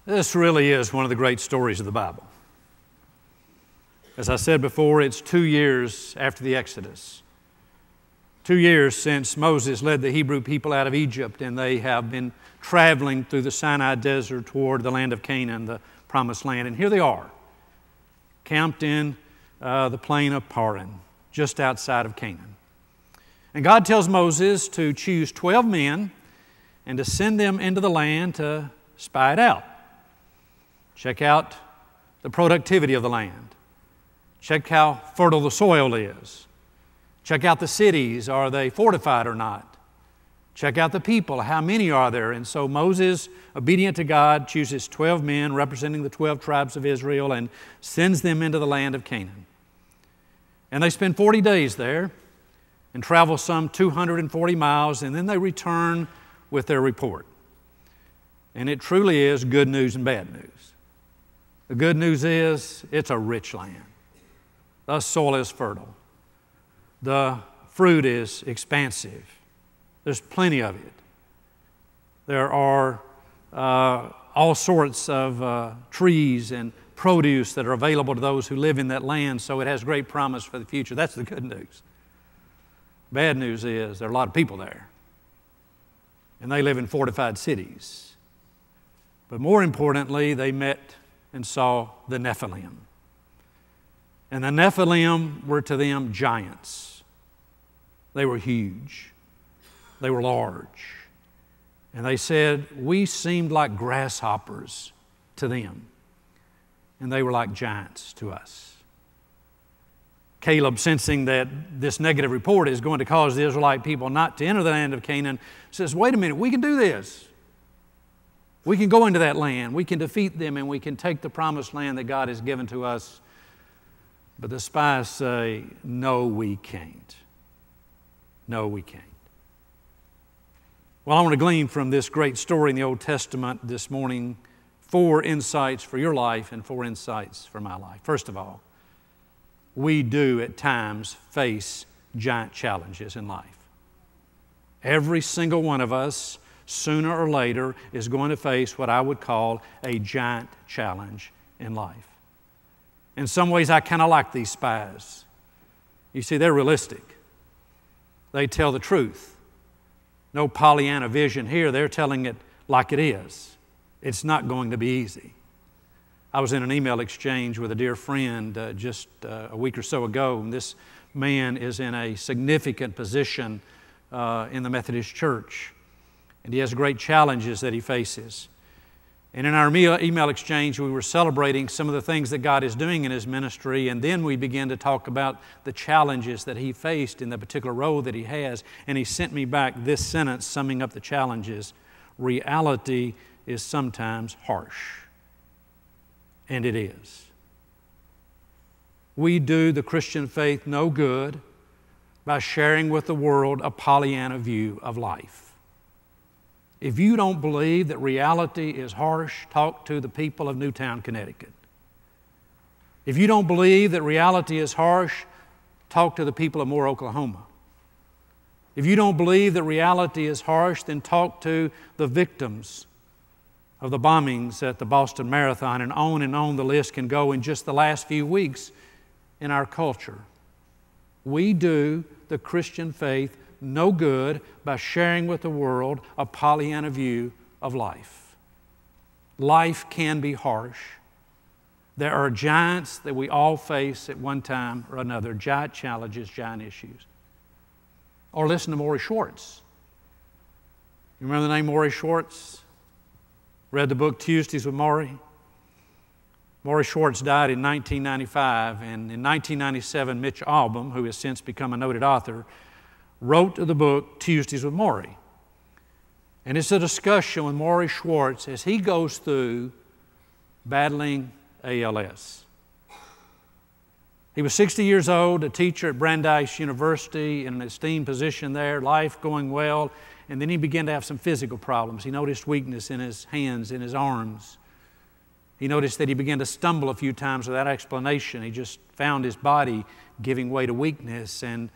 This really is one of the great stories of the Bible. As I said before, it's 2 years after the Exodus. 2 years since Moses led the Hebrew people out of Egypt, and they have been traveling through the Sinai desert toward the land of Canaan, the promised land. And here they are, camped in the plain of Paran, just outside of Canaan. And God tells Moses to choose 12 men and to send them into the land to spy it out. Check out the productivity of the land. Check how fertile the soil is. Check out the cities. Are they fortified or not? Check out the people. How many are there? And so Moses, obedient to God, chooses 12 men representing the 12 tribes of Israel and sends them into the land of Canaan. And they spend 40 days there and travel some 240 miles, and then they return with their report. And it truly is good news and bad news. The good news is it's a rich land. The soil is fertile. The fruit is expansive. There's plenty of it. There are all sorts of trees and produce that are available to those who live in that land, so it has great promise for the future. That's the good news. Bad news is there are a lot of people there, and they live in fortified cities. But more importantly, they met and saw the Nephilim. And the Nephilim were to them giants. They were huge. They were large. And they said, we seemed like grasshoppers to them. And they were like giants to us. Caleb, sensing that this negative report is going to cause the Israelite people not to enter the land of Canaan, says, wait a minute, we can do this. We can go into that land. We can defeat them, and we can take the promised land that God has given to us. But the spies say, no, we can't. No, we can't. Well, I want to glean from this great story in the Old Testament this morning 4 insights for your life and 4 insights for my life. First of all, we do at times face giant challenges in life. Every single one of us, sooner or later, is going to face what I would call a giant challenge in life. In some ways, I kind of like these spies. You see, they're realistic. They tell the truth. No Pollyanna vision here. They're telling it like it is. It's not going to be easy. I was in an email exchange with a dear friend just a week or so ago, and this man is in a significant position in the Methodist Church, and he has great challenges that he faces. And in our email exchange, we were celebrating some of the things that God is doing in his ministry, and then we began to talk about the challenges that he faced in the particular role that he has. And he sent me back this sentence summing up the challenges. Reality is sometimes harsh. And it is. We do the Christian faith no good by sharing with the world a Pollyanna view of life. If you don't believe that reality is harsh, talk to the people of Newtown, Connecticut. If you don't believe that reality is harsh, talk to the people of Moore, Oklahoma. If you don't believe that reality is harsh, then talk to the victims of the bombings at the Boston Marathon, and on the list can go in just the last few weeks in our culture. We do the Christian faith no good by sharing with the world a Pollyanna view of life. Life can be harsh. There are giants that we all face at one time or another, giant challenges, giant issues. Or listen to Maury Schwartz. You remember the name Maury Schwartz? Read the book Tuesdays with Maury? Maury Schwartz died in 1995, and in 1997, Mitch Albom, who has since become a noted author, wrote the book Tuesdays with Maury. And it's a discussion with Maury Schwartz as he goes through battling ALS. He was 60 years old, a teacher at Brandeis University in an esteemed position there, life going well, and then he began to have some physical problems. He noticed weakness in his hands, in his arms. He noticed that he began to stumble a few times without explanation. He just found his body giving way to weakness, and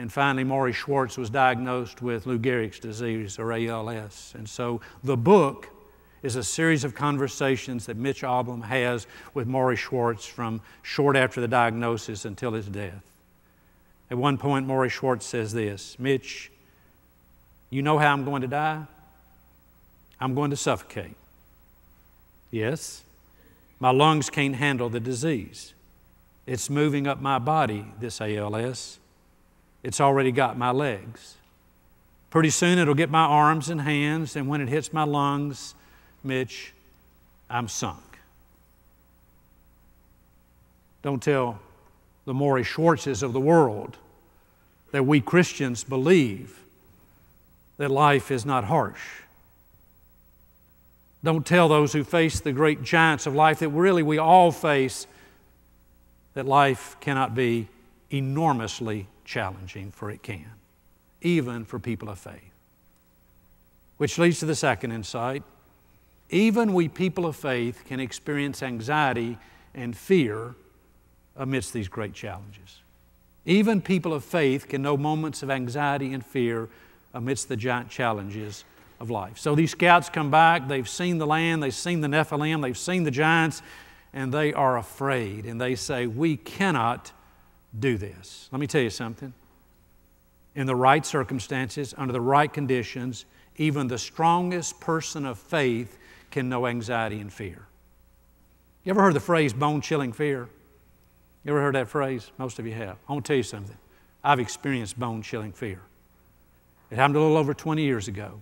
finally Maury Schwartz was diagnosed with Lou Gehrig's disease, or ALS. And so the book is a series of conversations that Mitch Albom has with Maury Schwartz from short after the diagnosis until his death. At one point, Maury Schwartz says this, "Mitch, you know how I'm going to die? I'm going to suffocate. Yes, my lungs can't handle the disease. It's moving up my body, this ALS. It's already got my legs. Pretty soon it'll get my arms and hands, and when it hits my lungs, Mitch, I'm sunk." Don't tell the Maury Schwartzes of the world that we Christians believe that life is not harsh. Don't tell those who face the great giants of life that really we all face that life cannot be enormously challenging, for it can, even for people of faith. Which leads to the second insight. Even we people of faith can experience anxiety and fear amidst these great challenges. Even people of faith can know moments of anxiety and fear amidst the giant challenges of life. So these scouts come back, they've seen the land, they've seen the Nephilim, they've seen the giants, and they are afraid, and they say, "We cannot do this." Let me tell you something. In the right circumstances, under the right conditions, even the strongest person of faith can know anxiety and fear. You ever heard the phrase bone-chilling fear? You ever heard that phrase? Most of you have. I want to tell you something. I've experienced bone-chilling fear. It happened a little over 20 years ago.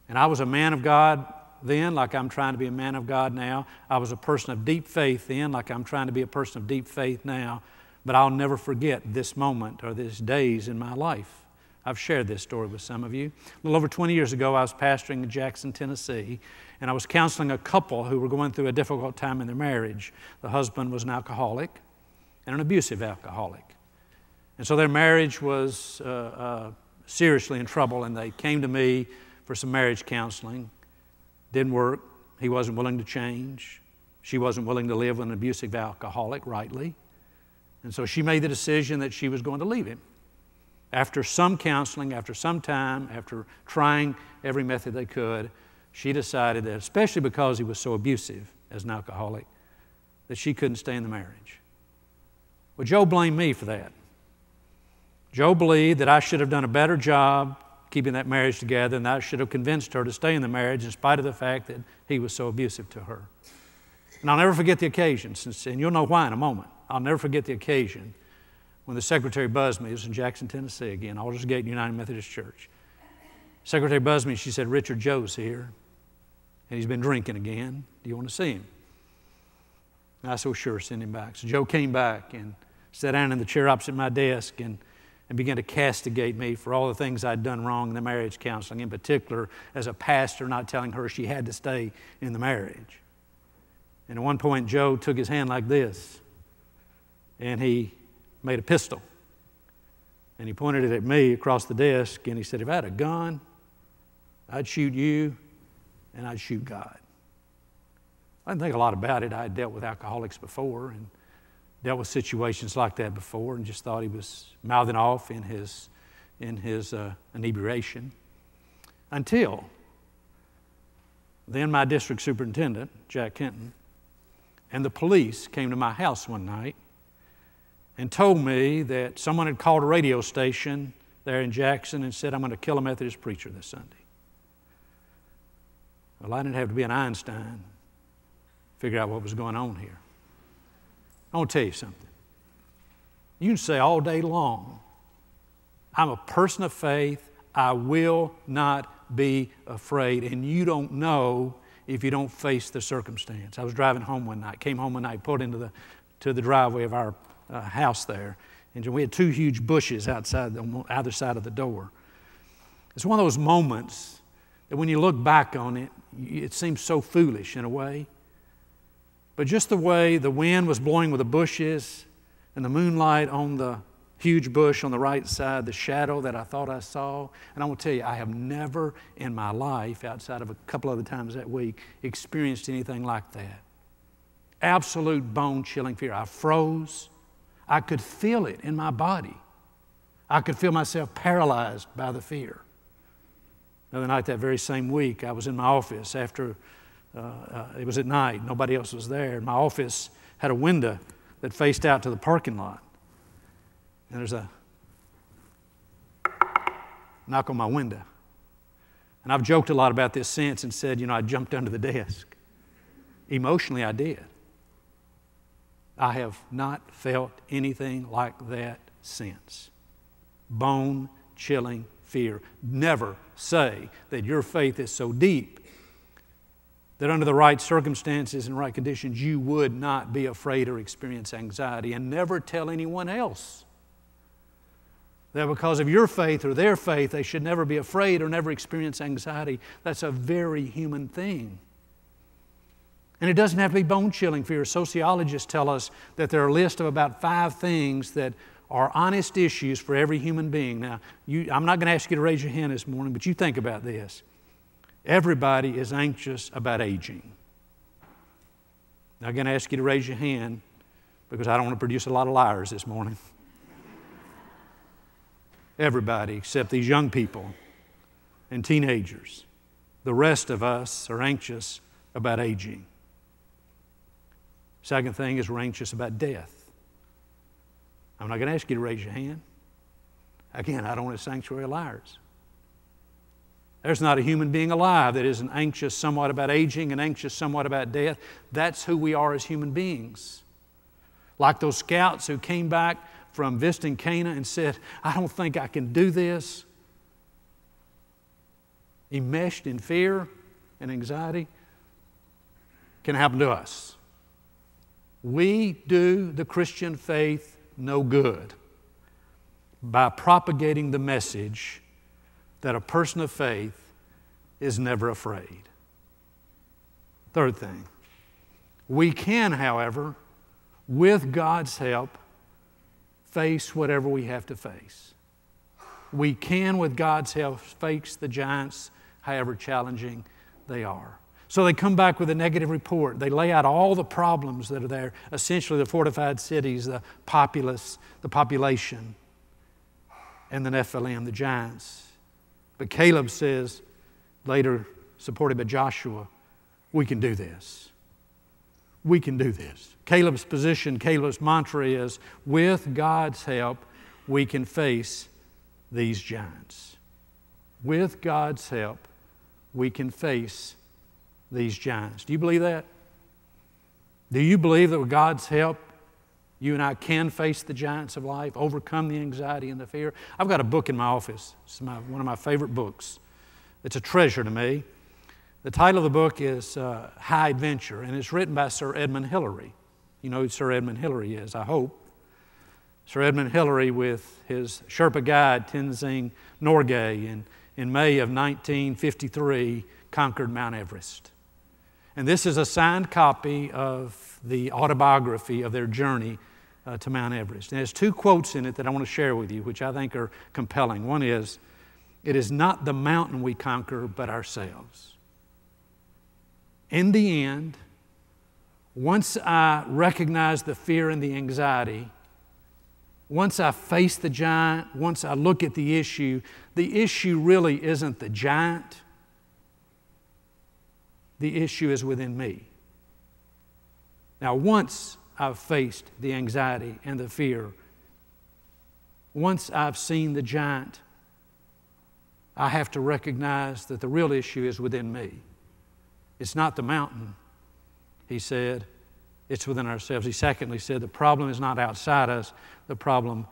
And I was a man of God then, like I'm trying to be a man of God now. I was a person of deep faith then, like I'm trying to be a person of deep faith now. But I'll never forget this moment or these days in my life. I've shared this story with some of you. A little over 20 years ago, I was pastoring in Jackson, Tennessee, and I was counseling a couple who were going through a difficult time in their marriage. The husband was an alcoholic and an abusive alcoholic. And so their marriage was seriously in trouble, and they came to me for some marriage counseling. Didn't work. He wasn't willing to change. She wasn't willing to live with an abusive alcoholic, rightly. And so she made the decision that she was going to leave him. After some counseling, after some time, after trying every method they could, she decided that, especially because he was so abusive as an alcoholic, that she couldn't stay in the marriage. Well, Joe blamed me for that. Joe believed that I should have done a better job keeping that marriage together, and I should have convinced her to stay in the marriage in spite of the fact that he was so abusive to her. And I'll never forget the occasion, and you'll know why in a moment. I'll never forget the occasion when the secretary buzzed me. It was in Jackson, Tennessee again, Aldersgate United Methodist Church. Secretary buzzed me, she said, "Richard, Joe's here, and he's been drinking again. Do you want to see him?" And I said, "Well, sure, send him back." So Joe came back and sat down in the chair opposite my desk and began to castigate me for all the things I'd done wrong in the marriage counseling, in particular as a pastor not telling her she had to stay in the marriage. And at one point, Joe took his hand like this, and he made a pistol. And he pointed it at me across the desk, and he said, "If I had a gun, I'd shoot you, and I'd shoot God." I didn't think a lot about it. I had dealt with alcoholics before and dealt with situations like that before, and just thought he was mouthing off in his inebriation. Until then, my district superintendent, Jack Kenton, and the police came to my house one night and told me that someone had called a radio station there in Jackson and said, "I'm going to kill a Methodist preacher this Sunday." Well, I didn't have to be an Einstein to figure out what was going on here. I want to tell you something. You can say all day long, "I'm a person of faith. I will not be afraid." And you don't know if you don't face the circumstance. I was driving home one night, came home one night, pulled into the driveway of our house there. And we had two huge bushes outside on either side of the door. It's one of those moments that when you look back on it, it seems so foolish in a way. But just the way the wind was blowing with the bushes and the moonlight on the huge bush on the right side, the shadow that I thought I saw. And I want to tell you, I have never in my life, outside of a couple other times that week, experienced anything like that. Absolute bone-chilling fear. I froze. I could feel it in my body. I could feel myself paralyzed by the fear. The other night, that very same week, I was in my office after It was at night. Nobody else was there. My office had a window that faced out to the parking lot. And there's a knock on my window. And I've joked a lot about this since and said, I jumped under the desk. Emotionally, I did. I have not felt anything like that since. Bone-chilling fear. Never say that your faith is so deep that under the right circumstances and right conditions you would not be afraid or experience anxiety. And never tell anyone else that because of your faith or their faith they should never be afraid or never experience anxiety. That's a very human thing. And it doesn't have to be bone-chilling fear. Sociologists tell us that there are a list of about 5 things that are honest issues for every human being. Now, I'm not going to ask you to raise your hand this morning, but you think about this. Everybody is anxious about aging. Now, I'm going to ask you to raise your hand because I don't want to produce a lot of liars this morning. Everybody except these young people and teenagers. The rest of us are anxious about aging. Second thing is we're anxious about death. I'm not going to ask you to raise your hand. Again, I don't want a sanctuary of liars. There's not a human being alive that isn't anxious somewhat about aging and anxious somewhat about death. That's who we are as human beings. Like those scouts who came back from visiting Cana and said, I don't think I can do this. Enmeshed in fear and anxiety can happen to us. We do the Christian faith no good by propagating the message that a person of faith is never afraid. Third thing, we can, however, with God's help, face whatever we have to face. We can, with God's help, face the giants, however challenging they are. So they come back with a negative report. They lay out all the problems that are there, essentially the fortified cities, the populace, the population, and the Nephilim, the giants. But Caleb says, later supported by Joshua, we can do this. We can do this. Caleb's position, Caleb's mantra is, with God's help, we can face these giants. With God's help, we can face these giants. Do you believe that? Do you believe that with God's help, you and I can face the giants of life, overcome the anxiety and the fear? I've got a book in my office. It's one of my favorite books. It's a treasure to me. The title of the book is High Adventure, and it's written by Sir Edmund Hillary. You know who Sir Edmund Hillary is, I hope. Sir Edmund Hillary, with his Sherpa guide, Tenzing Norgay, in May of 1953, conquered Mount Everest. And this is a signed copy of the autobiography of their journey to Mount Everest. And there's 2 quotes in it that I want to share with you, which I think are compelling. One is, it is not the mountain we conquer, but ourselves. In the end, once I recognize the fear and the anxiety, once I face the giant, once I look at the issue really isn't the giant. The issue is within me. Now, once I've faced the anxiety and the fear, once I've seen the giant, I have to recognize that the real issue is within me. It's not the mountain, he said, it's within ourselves. He secondly said the problem is not outside us, the problem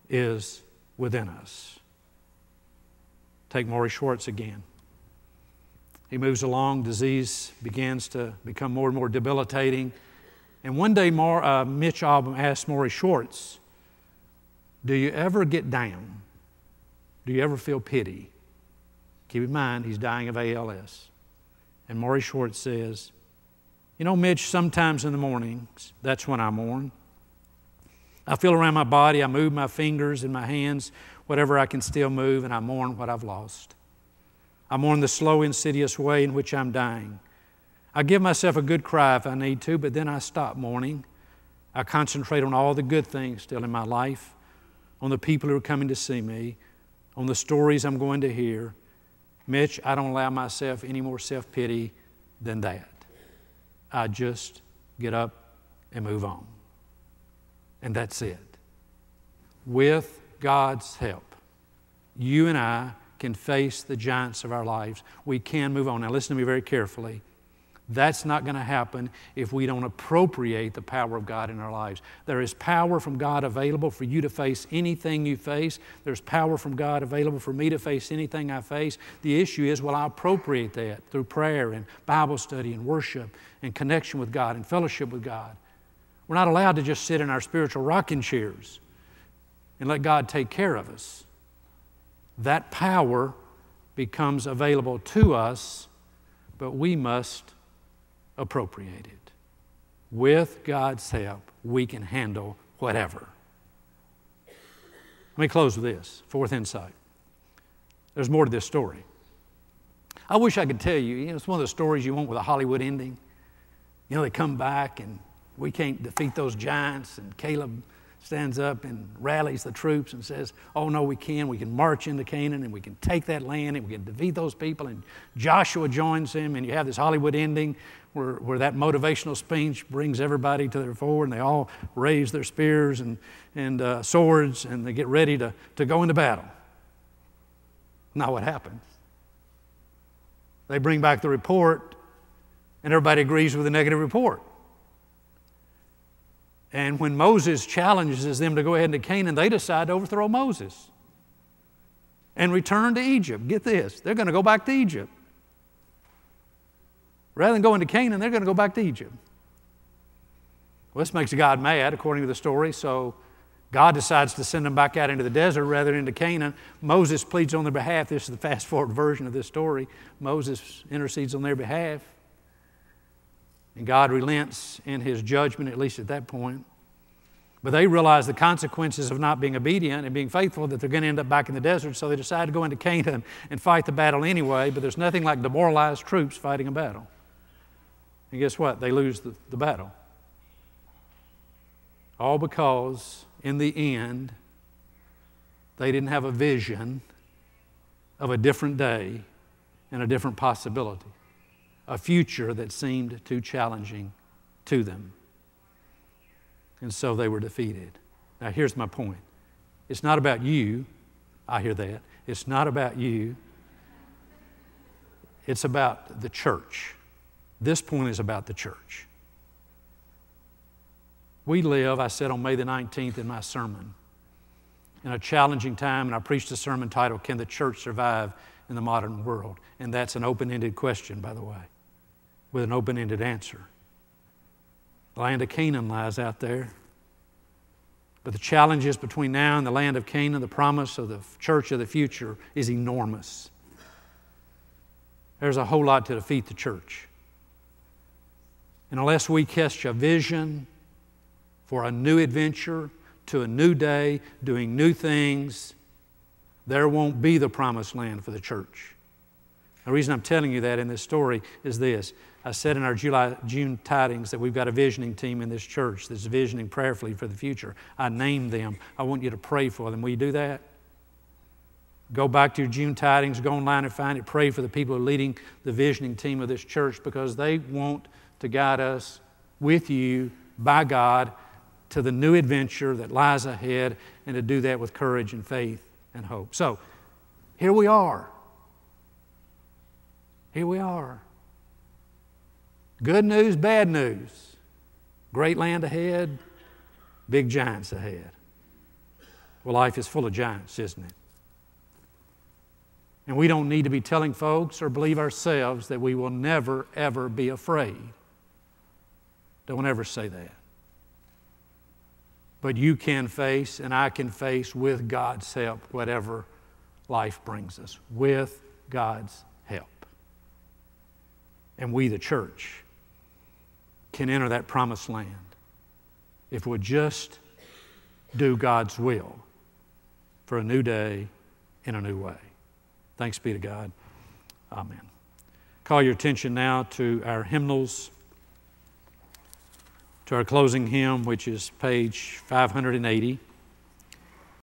is within us. Take Maury Schwartz again. He moves along, disease begins to become more and more debilitating. And one day Mitch Albom asked Maury Schwartz, do you ever get down? Do you ever feel pity? Keep in mind, he's dying of ALS. And Maury Schwartz says, you know, Mitch, sometimes in the mornings, that's when I mourn. I feel around my body, I move my fingers and my hands, whatever I can still move, and I mourn what I've lost. I mourn the slow, insidious way in which I'm dying. I give myself a good cry if I need to, but then I stop mourning. I concentrate on all the good things still in my life, on the people who are coming to see me, on the stories I'm going to hear. Mitch, I don't allow myself any more self-pity than that. I just get up and move on. And that's it. With God's help, you and I can face the giants of our lives. We can move on. Now listen to me very carefully. That's not going to happen if we don't appropriate the power of God in our lives. There is power from God available for you to face anything you face. There's power from God available for me to face anything I face. The issue is, will I appropriate that through prayer and Bible study and worship and connection with God and fellowship with God? We're not allowed to just sit in our spiritual rocking chairs and let God take care of us. That power becomes available to us, but we must appropriate it. With God's help, we can handle whatever. Let me close with this, fourth insight. There's more to this story. I wish I could tell you, it's one of the stories you want with a Hollywood ending. They come back and we can't defeat those giants, and Caleb stands up and rallies the troops and says, oh no, we can march into Canaan and we can take that land and we can defeat those people, and Joshua joins him, and you have this Hollywood ending where that motivational speech brings everybody to their fore and they all raise their spears and swords and they get ready to go into battle. Not what happens. They bring back the report and everybody agrees with the negative report. And when Moses challenges them to go ahead into Canaan, they decide to overthrow Moses and return to Egypt. Get this, they're going to go back to Egypt. Rather than going to Canaan, they're going to go back to Egypt. Well, this makes God mad, according to the story, so God decides to send them back out into the desert rather than into Canaan. Moses pleads on their behalf. This is the fast-forward version of this story. Moses intercedes on their behalf. And God relents in His judgment, at least at that point. But they realize the consequences of not being obedient and being faithful, that they're going to end up back in the desert, so they decide to go into Canaan and fight the battle anyway, but there's nothing like demoralized troops fighting a battle. And guess what? They lose the battle. All because, in the end, they didn't have a vision of a different day and a different possibility. A future that seemed too challenging to them. And so they were defeated. Now here's my point. It's not about you. I hear that. It's not about you. It's about the church. This point is about the church. We live, I said on May the 19th in my sermon, in a challenging time, and I preached a sermon titled, Can the Church Survive in the Modern World? And that's an open-ended question, by the way, with an open-ended answer. The land of Canaan lies out there. But the challenges between now and the land of Canaan, the promise of the church of the future, is enormous. There's a whole lot to defeat the church. And unless we catch a vision for a new adventure, to a new day, doing new things, there won't be the promised land for the church. The reason I'm telling you that in this story is this. I said in our June tidings that we've got a visioning team in this church that's visioning prayerfully for the future. I named them. I want you to pray for them. Will you do that? Go back to your June tidings, go online and find it. Pray for the people who are leading the visioning team of this church, because they want to guide us with you by God to the new adventure that lies ahead, and to do that with courage and faith and hope. So, here we are. Here we are. Good news, bad news. Great land ahead, big giants ahead. Well, life is full of giants, isn't it? And we don't need to be telling folks or believe ourselves that we will never, ever be afraid. Don't ever say that. But you can face, and I can face, with God's help, whatever life brings us. With God's help. And we, the church, can enter that promised land if we'll just do God's will for a new day in a new way. Thanks be to God. Amen. Call your attention now to our hymnals, to our closing hymn, which is page 580.